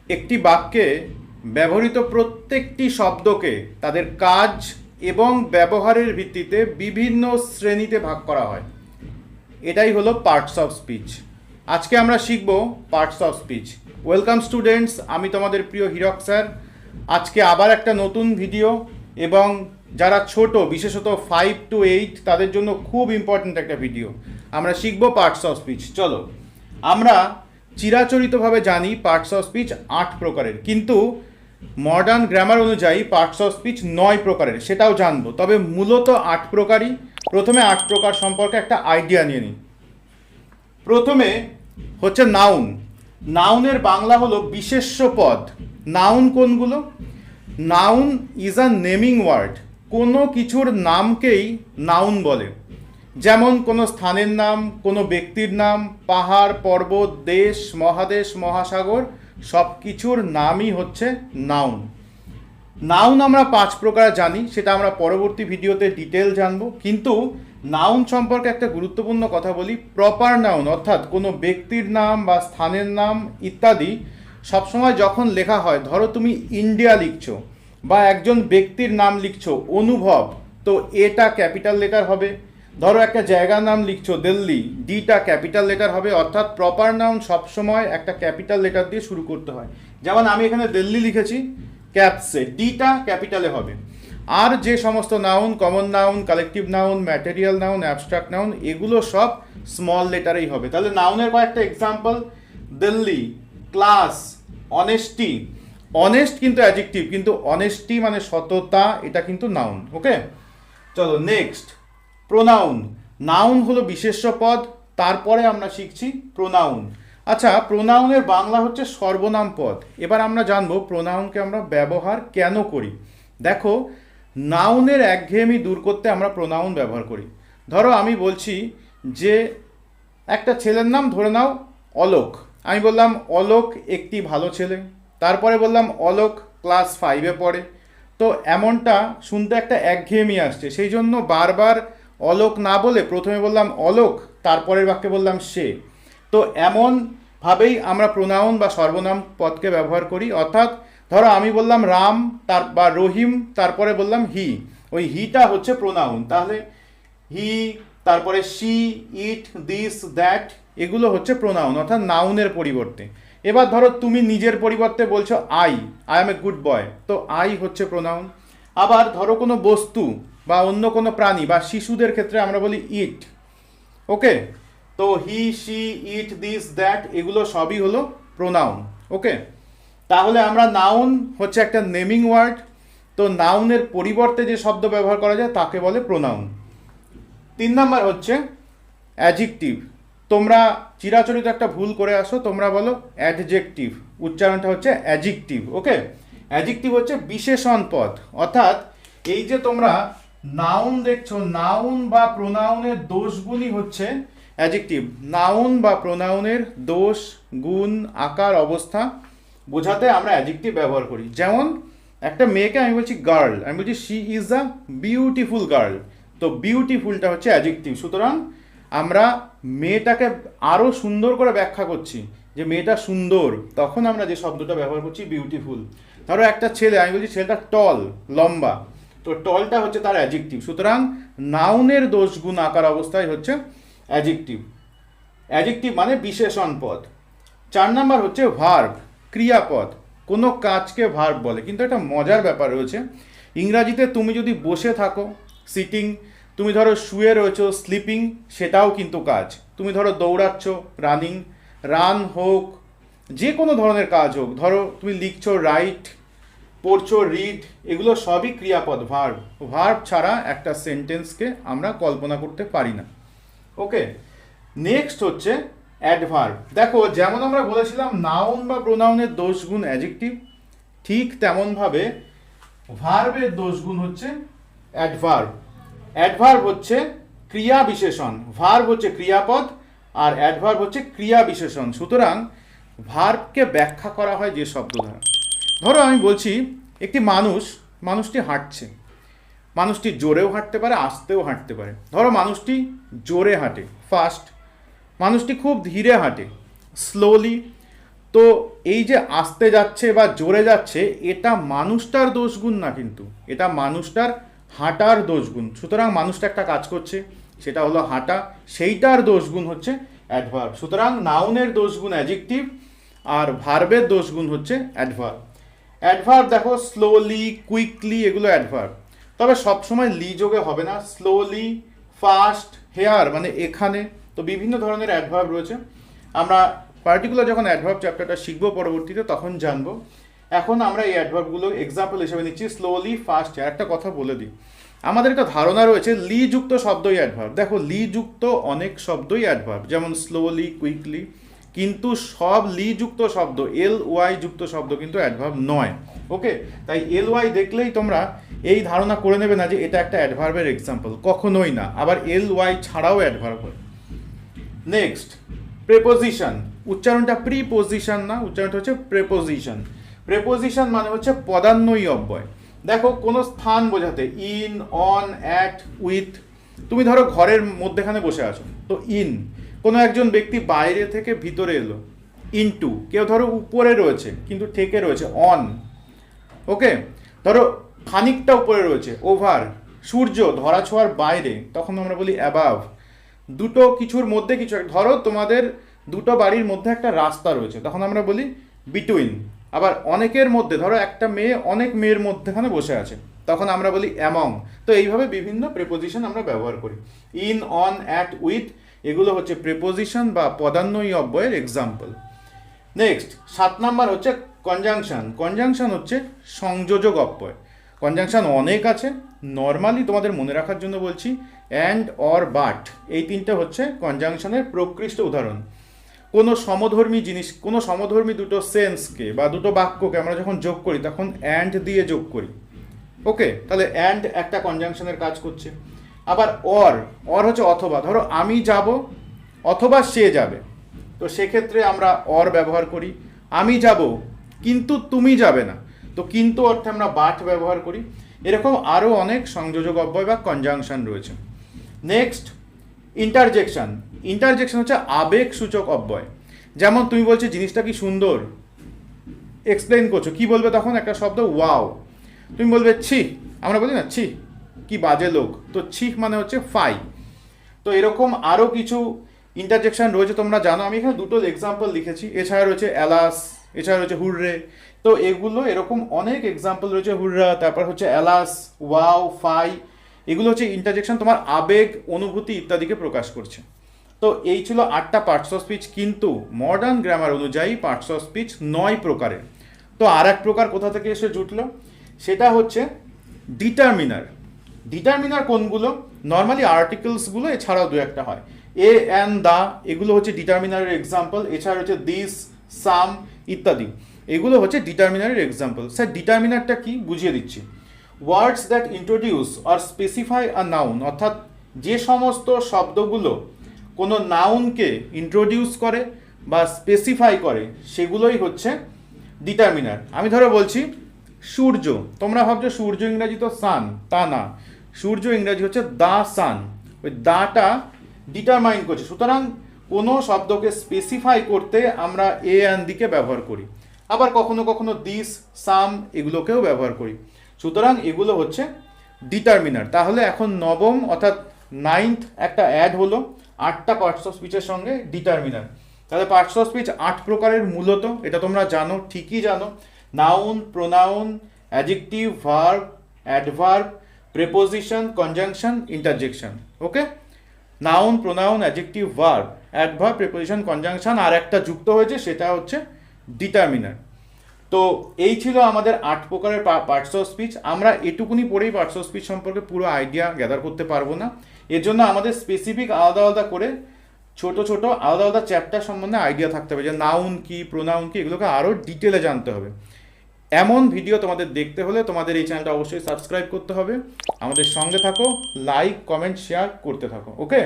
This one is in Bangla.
একটি বাক্যে ব্যবহৃত প্রত্যেকটি শব্দকে তাদের কাজ এবং ব্যবহারের ভিত্তিতে বিভিন্ন শ্রেণীতে ভাগ করা হয়। এটাই হলো পার্টস অফ স্পিচ। আজকে আমরা শিখব parts of speech. Welcome students, আমি তোমাদের প্রিয় হীরক স্যার। আজকে আবার একটা নতুন ভিডিও, এবং যারা ছোট, বিশেষত 5 to 8 তাদের জন্য খুব ইম্পর্ট্যান্ট একটা ভিডিও। আমরা শিখব পার্টস অফ স্পিচ। চলো, আমরা চিরাচরিতভাবে জানি পার্টস অফ স্পিচ 8 প্রকারের, কিন্তু মডার্ন গ্রামার অনুযায়ী পার্টস অফ স্পিচ 9 প্রকারের, সেটাও জানবো। তবে মূলত 8 প্রকারই। প্রথমে 8 প্রকার সম্পর্কে একটা আইডিয়া নিয়ে নিই। প্রথমে হচ্ছে নাউন। নাউনের বাংলা হলো বিশেষ্য পদ। নাউন কোনগুলো? Noun is a naming word. কোনো কিছুর নামকেই নাউন বলে। যেমন কোনো স্থানের নাম, কোনো ব্যক্তির নাম, পাহাড়, পর্বত, দেশ, মহাদেশ, মহাসাগর, সব কিছুর নামই হচ্ছে নাউন। নাউন আমরা 5 প্রকার জানি, সেটা আমরা পরবর্তী ভিডিওতে ডিটেল জানবো। কিন্তু নাউন সম্পর্কে একটা গুরুত্বপূর্ণ কথা বলি। প্রপার নাউন, অর্থাৎ কোনো ব্যক্তির নাম বা স্থানের নাম ইত্যাদি সবসময় যখন লেখা হয়, ধরো তুমি ইন্ডিয়া লিখছো বা একজন ব্যক্তির নাম লিখছো অনুভব, তো এটা ক্যাপিটাল লেটার হবে। ধরো একটা জায়গার নাম লিখছো দিল্লি, ডিটা ক্যাপিটাল লেটার হবে। অর্থাৎ প্রপার নাউন সবসময় একটা ক্যাপিটাল লেটার দিয়ে শুরু করতে হয়। যেমন আমি এখানে দিল্লি লিখেছি ক্যাপসে, ডিটা ক্যাপিটালে হবে। আর যে সমস্ত noun, common noun, collective noun, material noun, abstract noun, এগুলো সব স্মল লেটারেই হবে। তাহলে নাউনের কয়েকটা example: Delhi, class, honesty. Honest কিন্তু অ্যাডজেক্টিভ, কিন্তু অনেস্টি মানে সততা, এটা কিন্তু নাউন। ওকে, চলো নেক্সট। প্রোনাউন। নাউন হলো বিশেষ্য পদ, তারপরে আমরা শিখছি প্রোনাউন। আচ্ছা, প্রোনাউনের বাংলা হচ্ছে সর্বনাম পদ। এবার আমরা জানবো প্রোনাউনকে আমরা ব্যবহার কেন করি। দেখো, নাউনের একঘেয়েমি দূর করতে আমরা প্রোনাউন ব্যবহার করি। ধরো আমি বলছি যে একটা ছেলের নাম ধরে নাও অলোক। আমি বললাম অলোক একটি ভালো ছেলে। তারপরে বললাম অলোক ক্লাস 5-এ পড়ে। তো এমনটা শুনতে একটা একঘেয়েমি আসছে, সেই জন্য বারবার অলোক না বলে প্রথমে বললাম অলোক, তারপরের বাক্যে বললাম সে। তো এমনভাবেই আমরা প্রোনাউন বা সর্বনাম পদকে ব্যবহার করি। অর্থাৎ ধরো আমি বললাম রাম বা রহিম, তারপরে বললাম হি, ওই হিটা হচ্ছে প্রোনাউন। তাহলে হি, তারপরে শি, ইট, দিস, দ্যাট, এগুলো হচ্ছে প্রোনাউন, অর্থাৎ নাউনের পরিবর্তে। এবার ধরো তুমি নিজের পরিবর্তে বলছো I M a good boy, তো আই হচ্ছে প্রোনাউন। আবার ধরো কোনো বস্তু বা অন্য কোনো প্রাণী বা শিশুদের ক্ষেত্রে আমরা বলি ইট। ওকে, তো হি, শি, ইট, দিস, দ্যাট, এগুলো সবই হলো প্রোনাউন। ওকে, তাহলে আমরা নাউন হচ্ছে একটা নেমিং ওয়ার্ড, তো নাউনের পরিবর্তে যে শব্দ ব্যবহার করা যায় তাকে বলে প্রোনাউন। 3 নাম্বার হচ্ছে অ্যাডজেক্টিভ। তোমরা চিরাচরিত একটা ভুল করে আসো, তোমরা বলো অ্যাডজেক্টিভ, উচ্চারণটা হচ্ছে অ্যাডজেক্টিভ। ওকে, অ্যাডজেক্টিভ হচ্ছে বিশেষণ পদ। অর্থাৎ এই যে তোমরা নাউন দেখছো, নাউন বা প্রোনাউনের দোষগুণই হচ্ছে অ্যাডজেক্টিভ। নাউন বা প্রোনাউনের দোষ, গুণ, আকার, অবস্থা বোঝাতে আমরা অ্যাডজেক্টিভ ব্যবহার করি। যেমন একটা মেয়েকে আমি বলছি গার্ল, আমি বলছি she is a beautiful girl, তো বিউটিফুলটা হচ্ছে অ্যাডজেক্টিভ। সুতরাং আমরা মেয়েটাকে আরও সুন্দর করে ব্যাখ্যা করছি যে মেয়েটা সুন্দর, তখন আমরা যে শব্দটা ব্যবহার করছি বিউটিফুল। ধরো একটা ছেলে, আমি বলছি ছেলেটা টল, লম্বা, তো টলটা হচ্ছে তার অ্যাডজেক্টিভ। সুতরাং নাউনের দোষ, গুণ, আকার, অবস্থায় হচ্ছে অ্যাডজেক্টিভ। অ্যাডজেক্টিভ মানে বিশেষণ পদ। 4 নাম্বার হচ্ছে ভার্ব, ক্রিয়াপদ। কোনো কাজকে ভার্ব বলে, কিন্তু একটা মজার ব্যাপার রয়েছে। ইংরাজিতে তুমি যদি বসে থাকো, সিটিং, তুমি ধরো শুয়ে রয়েছো, স্লিপিং, সেটাও কিন্তু কাজ। তুমি ধরো দৌড়াচ্ছ, রানিং, রান হোক, যে কোনো ধরনের কাজ হোক, ধরো তুমি লিখছো, রাইট, পড়ছো, রিড, এগুলো সবই ক্রিয়াপদ, ভার্ব। ভার্ব ছাড়া একটা সেন্টেন্সকে আমরা কল্পনা করতে পারি না। ওকে, নেক্সট হচ্ছে অ্যাডভার্ব। দেখো, যেমন আমরা বলেছিলাম নাউন বা প্রোনাউনের দোষ, গুণ অ্যাডজেক্টিভ, ঠিক তেমনভাবে ভার্বের দোষ, গুণ হচ্ছে অ্যাডভার্ব। অ্যাডভার্ব হচ্ছে ক্রিয়া বিশেষণ, ভার্ব হচ্ছে ক্রিয়াপদ, আর অ্যাডভার্ব হচ্ছে ক্রিয়া বিশেষণ। সুতরাং ভার্বকে ব্যাখ্যা করা হয় যে শব্দ দ্বারা। ধরো আমি বলছি একটি মানুষটি হাঁটছে। মানুষটি জোরেও হাঁটতে পারে, আস্তেও হাঁটতে পারে। ধরো মানুষটি জোরে হাঁটে, ফাস্ট। মানুষটি খুব ধীরে হাঁটে, স্লোলি। তো এই যে আসতে যাচ্ছে বা জোরে যাচ্ছে, এটা মানুষটার দোষগুণ না, কিন্তু এটা মানুষটার হাঁটার দোষগুণ। সুতরাং মানুষটা একটা কাজ করছে, সেটা হলো হাঁটা, সেইটার দোষগুণ হচ্ছে অ্যাডভার্ব। সুতরাং নাউনের দোষগুণ অ্যাডজেক্টিভ, আর ভার্বের দোষগুণ হচ্ছে অ্যাডভার্ব। অ্যাডভার্ব দেখো স্লোলি, কুইকলি, এগুলো অ্যাডভার্ব। তবে সবসময় লি যোগে হবে না। স্লোলি, ফাস্ট, হেয়ার মানে এখানে, তো বিভিন্ন ধরনের অ্যাডভার্ব রয়েছে। আমরা পার্টিকুলার যখন অ্যাডভার্ব চ্যাপ্টারটা শিখবো পরবর্তীতে তখন জানবো। এখন আমরা এই অ্যাডভার্বগুলো এক্সাম্পল হিসেবে নিচ্ছি। স্লোলি, ফাস্ট, একটা কথা বলে দিই, আমাদের একটা ধারণা রয়েছে লি যুক্ত শব্দই অ্যাডভার্ব। দেখো লি যুক্ত অনেক শব্দই অ্যাডভার্ব, যেমন স্লোলি, কুইকলি, কিন্তু সব লি যুক্ত শব্দ, এল ওয়াই যুক্ত শব্দ কিন্তু অ্যাডভার্ব নয়। ওকে, তাই এল ওয়াই দেখলেই তোমরা এই ধারণা করে নেবে না যে এটা একটা অ্যাডভার্বের এক্সাম্পল, কখনোই না। আবার এল ওয়াই ছাড়াও অ্যাডভার্ব হয়। Next, preposition. উচ্চারণটা প্রিপোজিশন না, উচ্চারণটা হচ্ছে প্রেপোজিশন। প্রেপোজিশন মানে হচ্ছে পদান্বয়ী অব্যয়। দেখো কোনো স্থান বোঝাতে ইন, অন, অ্যাট, উইথ। তুমি ধরো ঘরের মধ্যেখানে বসে আছো, তো ইন। কোনো একজন ব্যক্তি বাইরে থেকে ভিতরে এলো, ইনটু। কেউ ধরো উপরে রয়েছে কিন্তু ঠেকে রয়েছে, অন। ওকে, ধরো খানিকটা উপরে রয়েছে, ওভার। সূর্য ধরা ছোঁয়ার বাইরে, তখন আমরা বলি অ্যাবাভ। দুটো কিছুর মধ্যে কিছু, ধরো তোমাদের দুটো বাড়ির মধ্যে একটা রাস্তা রয়েছে, তখন আমরা বলি বিটুইন। আবার অনেকের মধ্যে, ধরো একটা মেয়ে অনেক মেয়ের মধ্যেখানে বসে আছে, তখন আমরা বলি অ্যামং। তো এইভাবে বিভিন্ন প্রেপোজিশন আমরা ব্যবহার করি। ইন, অন, অ্যাট, উইথ, এগুলো হচ্ছে প্রেপোজিশন বা পদান্বয়ী অব্যয়ের এক্সাম্পল। নেক্সট 7 নাম্বার হচ্ছে কনজাংশন। কনজাংশন হচ্ছে সংযোজক অব্যয়। কনজাংশন অনেক আছে, নর্মালি তোমাদের মনে রাখার জন্য বলছি অ্যান্ড, অর, বাট, এই তিনটে হচ্ছে কনজাংশনের প্রকৃষ্ট উদাহরণ। কোনো সমধর্মী জিনিস, কোনো সমধর্মী দুটো সেন্সকে বা দুটো বাক্যকে আমরা যখন যোগ করি তখন অ্যান্ড দিয়ে যোগ করি। ওকে, তাহলে অ্যান্ড একটা কনজাংশনের কাজ করছে। আবার অর, অর হচ্ছে অথবা। ধরো আমি যাব অথবা সে যাবে, তো সেক্ষেত্রে আমরা অর ব্যবহার করি। আমি যাব কিন্তু তুমি যাবে না, তো কিন্তু অর্থে আমরা বাট ব্যবহার করি। এরকম আরও অনেক সংযোজক অব্যয় বা কনজাংশন রয়েছে। Next, interjection. ইন্টারজেকশন হচ্ছে আবেগ সূচক অব্যয়। যেমন তুমি বলছো জিনিসটা কি সুন্দর, এক্সপ্লেইন করছো, কি বলবে তখন? একটা শব্দ ওয়াও। তুমি বলবে ছি, আমরা বলি না ছি কি বাজে লোক, তো ছি মানে হচ্ছে ফাই। তো এরকম আরও কিছু ইন্টারজেকশন রয়েছে, তোমরা জানো। আমি এখানে দুটো এক্সাম্পল লিখেছি। এছাড়া রয়েছে অ্যালাস, এছাড়া রয়েছে হুররে। তো এগুলো এরকম অনেক এক্সাম্পল রয়েছে, হুররা, তারপর হচ্ছে অ্যালাস, ওয়াও, ফাই। এগুলো হচ্ছে ইন্টারজেকশন, তোমার আবেগ, অনুভূতি ইত্যাদিকে প্রকাশ করছে। তো এই ছিল 8টা পার্টস অফ স্পিচ, কিন্তু মডার্ন গ্রামার অনুযায়ী পার্টস অফ স্পিচ 9 প্রকারের। তো আর এক প্রকার কোথা থেকে এসে জুটলো, সেটা হচ্ছে ডিটারমিনার। ডিটারমিনার কোনগুলো? নর্মালি আর্টিকেলসগুলো, এছাড়াও দু একটা হয়। এ, অ্যান, দা, এগুলো হচ্ছে ডিটারমিনারের এক্সাম্পল। এছাড়া হচ্ছে দিস, সাম ইত্যাদি, এগুলো হচ্ছে ডিটারমিনারের এক্সাম্পল। স্যার ডিটারমিনারটা কি, বুঝিয়ে দিচ্ছি। Words that introduce or specify a noun, অর্থাৎ যে সমস্ত শব্দগুলো কোনো নাউনকে ইন্ট্রোডিউস করে বা স্পেসিফাই করে, সেগুলোই হচ্ছে ডিটারমিনার। আমি ধরো বলছি সূর্য, তোমরা ভাবছো সূর্য ইংরাজি তো সান, তা না। সূর্য ইংরাজি হচ্ছে দা সান, ওই দাটা ডিটারমাইন করছে। সুতরাং কোনো শব্দকে স্পেসিফাই করতে আমরা এ অ্যান দিকে ব্যবহার করি। আবার কখনো কখনো দিস, সাম এগুলোকেও ব্যবহার করি। সুতরাং এগুলো হচ্ছে ডিটারমিনার। তাহলে এখন নবম অর্থাৎ 9th একটা অ্যাড হলো 8টা পার্টস অফ স্পিচের সঙ্গে ডিটারমিনার। তাহলে পার্টস অফ স্পিচ 8 প্রকারের মূলত, এটা তোমরা জানো, ঠিকই জানো। Noun, pronoun, adjective, verb, adverb, preposition, conjunction, interjection. Okay, noun, pronoun, adjective, verb, adverb, preposition, conjunction, আর একটা যুক্ত হয়েছে, সেটা হচ্ছে ডিটারমিনার। তো এই ছিল আমাদের 8 প্রকারের পার্টস অফ স্পিচ। আমরা এটুকুনি পড়েই পার্টস অফ স্পিচ সম্পর্কে পুরো আইডিয়া গ্যাদার করতে পারবো না। এর জন্য আমাদের স্পেসিফিক আলাদা আলাদা করে ছোট ছোট আলাদা আলাদা চ্যাপ্টার সম্বন্ধে আইডিয়া থাকতে হবে, যে নাউন কি, প্রোনাউন কি, এগুলোকে আরও ডিটেলে জানতে হবে। এমন ভিডিও তোমাদের দেখতে হলে তোমাদের এই চ্যানেলটা অবশ্যই সাবস্ক্রাইব করতে হবে। আমাদের সঙ্গে থাকো, লাইক, কমেন্ট, শেয়ার করতে থাকো। ওকে।